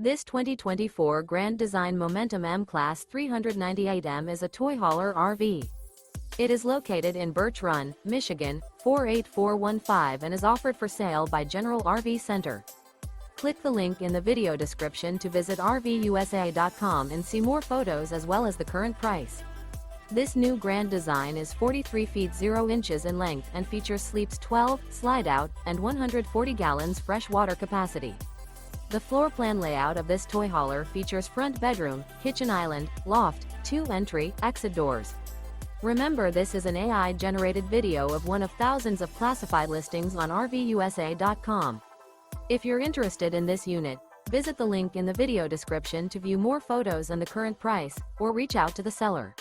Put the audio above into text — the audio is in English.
This 2024 Grand Design Momentum M-Class 398M is a toy hauler RV. It is located in Birch Run, Michigan, 48415 and is offered for sale by General RV Center. Click the link in the video description to visit RVUSA.com and see more photos as well as the current price. This new Grand Design is 43 feet 0 inches in length and features sleeps 12, slide-out, and 140 gallons fresh water capacity. The floor plan layout of this toy hauler features front bedroom, kitchen island, loft, 2 entry, exit doors. Remember, this is an AI-generated video of one of thousands of classified listings on RVUSA.com. If you're interested in this unit, visit the link in the video description to view more photos and the current price, or reach out to the seller.